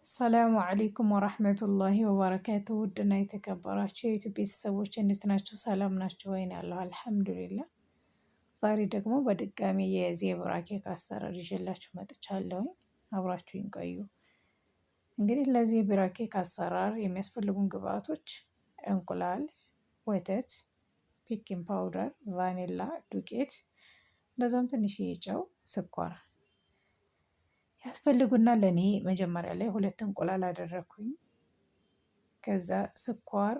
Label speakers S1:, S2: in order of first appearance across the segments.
S1: ሰላሙ አለይኩም ወራህመቱላሂ ወበረካቱ። ውድና የተከበራችሁ የዩቲዩብ ቤተሰቦች እንዴት ናችሁ? ሰላም ናችሁ ወይን? ያለው አልሐምዱሊላህ። ዛሬ ደግሞ በድጋሚ የዜብራ ኬክ አሰራር ይዤላችሁ መጥቻለሁኝ። አብራችሁኝ ቆዩ። እንግዲህ ለዜብራ ኬክ አሰራር የሚያስፈልጉን ግብአቶች እንቁላል፣ ወተት፣ ቤኪንግ ፓውደር፣ ቫኒላ ዱቄት፣ እንደዛም ትንሽዬ ጨው፣ ስኳር ያስፈልጉና ለኔ መጀመሪያ ላይ 2 እንቁላል አደረኩኝ። ከዛ ስኳር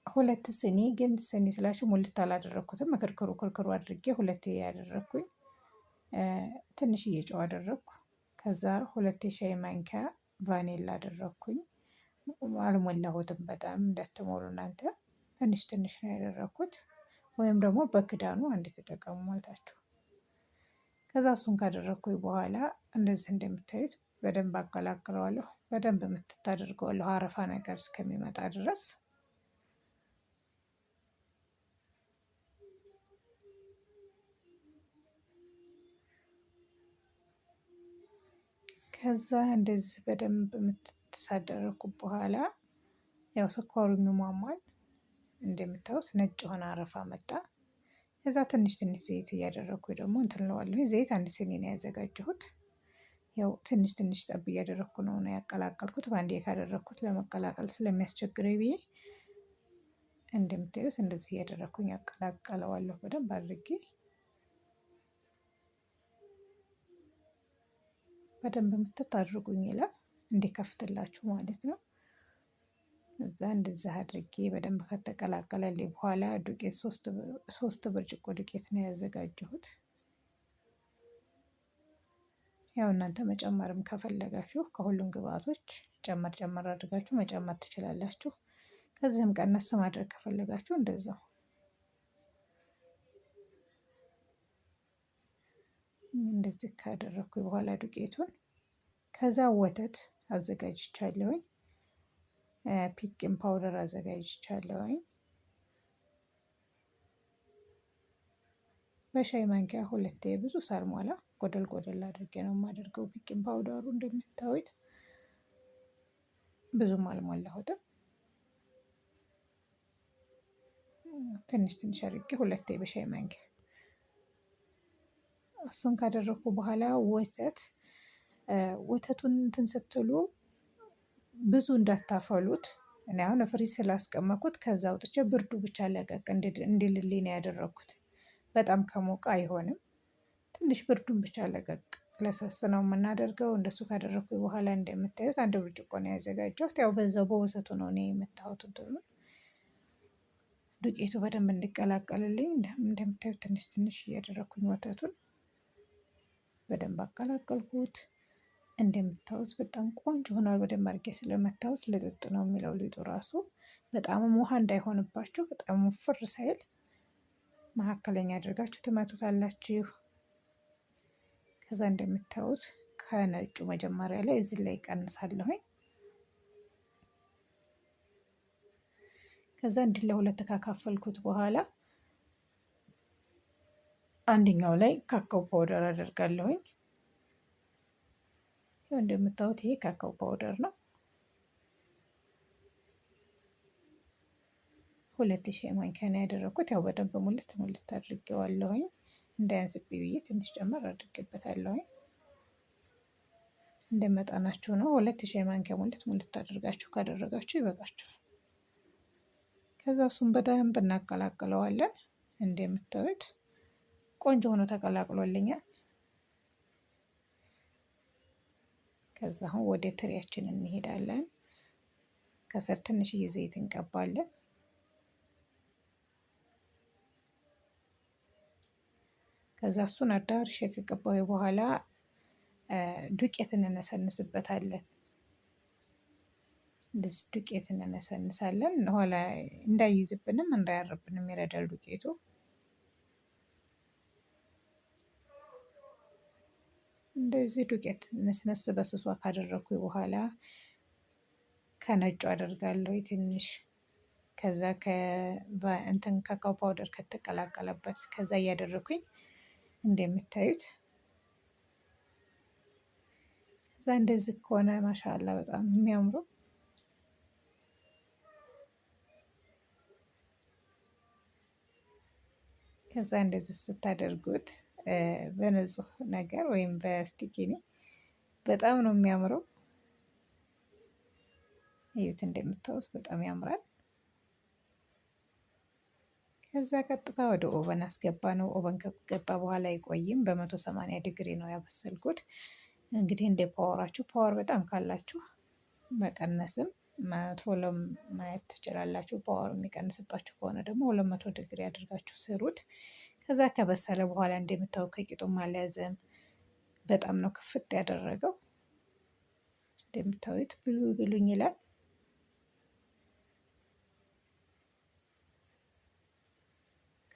S1: 2 ስኒ፣ ግን ስኒ ስላችሁ ሙልት አላደረኩትም። ክርክሩ አድርጌ 2 ያደረኩኝ። ትንሽዬ ጨው አደረኩ። ከዛ 2 የሻይ ማንኪያ ቫኒላ አደረኩኝ። አልሞላሁትም፣ በጣም እንዳትሞሉ እናንተ። ትንሽ ትንሽ ነው ያደረኩት፣ ወይም ደግሞ በክዳኑ አንድ ተጠቀሙ ማለታችሁ። ከዛ እሱን ካደረኩኝ በኋላ እንደዚህ እንደምታዩት በደንብ አቀላቅለዋለሁ። በደንብ ምትት አድርገዋለሁ አረፋ ነገር እስከሚመጣ ድረስ። ከዛ እንደዚህ በደንብ ምትሳደረኩ በኋላ ያው ስኳሩ ይሟሟል። እንደምታዩት ነጭ የሆነ አረፋ መጣ። ከዛ ትንሽ ትንሽ ዘይት እያደረኩ ደግሞ እንትን እለዋለሁ። ዘይት 1 ስኒ ነው ያዘጋጀሁት። ያው ትንሽ ትንሽ ጠብ እያደረኩ ነው ያቀላቀልኩት። በአንዴ ካደረኩት ለመቀላቀል ስለሚያስቸግረኝ ብዬ እንደምታዩት እንደዚህ እያደረኩኝ ያቀላቀለዋለሁ በደንብ አድርጌ። በደንብ ምትት አድርጉኝ ይላል እንዲከፍትላችሁ ማለት ነው። እዛ እንደዚህ አድርጌ በደንብ ከተቀላቀለልኝ በኋላ ዱቄት 3 ብርጭቆ ዱቄት ነው ያዘጋጀሁት። ያው እናንተ መጨመርም ከፈለጋችሁ ከሁሉም ግብአቶች ጨመር አድርጋችሁ መጨመር ትችላላችሁ። ከዚህም ቀነስ ማድረግ ከፈለጋችሁ እንደዛው። እንደዚህ ካደረኩ በኋላ ዱቄቱን ከዛ ወተት አዘጋጅቻለሁኝ። ቤኪንግ ፓውደር አዘጋጅቻለሁኝ። በሻይ ማንኪያ 2 ብዙ ሳልሞላ ጎደል አድርጌ ነው የማደርገው። ቤኪንግ ፓውደሩ እንደምታዩት ብዙም አልሞላሁትም። ትንሽ ትንሽ አድርጌ 2 በሻይ ማንኪያ። እሱን ካደረኩ በኋላ ወተቱን እንትን ስትሉ ብዙ እንዳታፈሉት። እኔ አሁን ፍሪዝ ስላስቀመጥኩት ከዛ አውጥቼ ብርዱ ብቻ ለቀቅ እንዲልልኝ ነው ያደረኩት። በጣም ከሞቀ አይሆንም። ትንሽ ብርዱን ብቻ ለቀቅ ለሰስ ነው የምናደርገው። እንደሱ ካደረኩ በኋላ እንደምታዩት 1 ብርጭቆ ነው ያዘጋጀሁት። ያው በዛው በወተቱ ነው እኔ የምታዩት እንትኑ ዱቄቱ በደንብ እንዲቀላቀልልኝ እንደምታዩት ትንሽ ትንሽ እያደረኩኝ ወተቱን በደንብ አቀላቀልኩት። እንደምታዩት በጣም ቆንጆ ሆኗል። በደንብ አድርጌ ስለመታዩት ልጥጥ ነው የሚለው ሊጡ ራሱ። በጣም ውሃ እንዳይሆንባችሁ፣ በጣም ውፍር ሳይል መካከለኛ አድርጋችሁ ትመቱታላችሁ። ከዛ እንደምታዩት ከነጩ መጀመሪያ ላይ እዚህ ላይ ቀንሳለሁኝ። ከዛ እንዲህ ለሁለት ካካፈልኩት በኋላ አንደኛው ላይ ካካው ፓውደር አደርጋለሁኝ። እንደምታዩት ይሄ ካካው ፓውደር ነው። 2 ሻይ ማንኪያ ነው ያደረኩት። ያው በደንብ ሙልት አድርጌዋለሁኝ። እንዳያንስብኝ ብዬ ትንሽ ጨመር አድርጌበታለሁኝ። እንደመጠናችሁ ነው። 2 ሻይ ማንኪያ ሙልት አድርጋችሁ ካደረጋችሁ ይበቃችኋል። ከዛ እሱን በደንብ እናቀላቅለዋለን። እንደምታዩት ቆንጆ ሆኖ ተቀላቅሎልኛል። ከዛ አሁን ወደ ትሪያችን እንሄዳለን። ከስር ትንሽዬ ዘይት እንቀባለን። ከዛ እሱን አዳርሼ ከቀባሁ በኋላ ዱቄት እንነሰንስበታለን። እንደዚህ ዱቄት እንነሰንሳለን። ኋላ እንዳይይዝብንም እንዳያርብንም ይረዳል ዱቄቱ። እንደዚህ ዱቄት ነስነስ በስሷ ካደረኩ በኋላ ከነጩ አደርጋለሁ ትንሽ። ከዛ እንትን ካካው ፓውደር ከተቀላቀለበት ከዛ እያደረኩኝ እንደምታዩት ከዛ እንደዚህ ከሆነ ማሻአላ በጣም የሚያምሩ። ከዛ እንደዚህ ስታደርጉት በንጹህ ነገር ወይም በስቲኪኒ በጣም ነው የሚያምረው። እዩት እንደምታዩት በጣም ያምራል። ከዛ ቀጥታ ወደ ኦቨን አስገባ ነው። ኦቨን ከገባ በኋላ አይቆይም። በ180 ዲግሪ ነው ያበሰልኩት። እንግዲህ እንደ ፓወራችሁ፣ ፓወር በጣም ካላችሁ መቀነስም ቶሎም ማየት ትችላላችሁ። ፓወር የሚቀንስባችሁ ከሆነ ደግሞ 200 ዲግሪ አድርጋችሁ ስሩት። ከዛ ከበሰለ በኋላ እንደምታዩ ከቂጡም አልያዘም። በጣም ነው ክፍት ያደረገው። እንደምታዩት ብሉ ብሉኝ ይላል።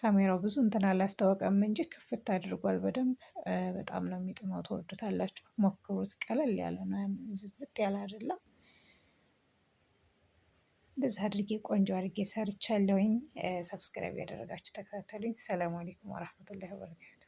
S1: ካሜራው ብዙ እንትን አላስታወቀም እንጂ ክፍት አድርጓል በደንብ። በጣም ነው የሚጥመው። ትወዱታላችሁ፣ ሞክሩት። ቀለል ያለ ነው፣ ዝዝት ያለ አይደለም። እንደዚህ አድርጌ ቆንጆ አድርጌ ሰርቻለሁኝ። ሰብስክራይብ ያደረጋችሁ ተከታተሉኝ። ሰላም አለይኩም ወራህመቱላሂ ወበረካቱ።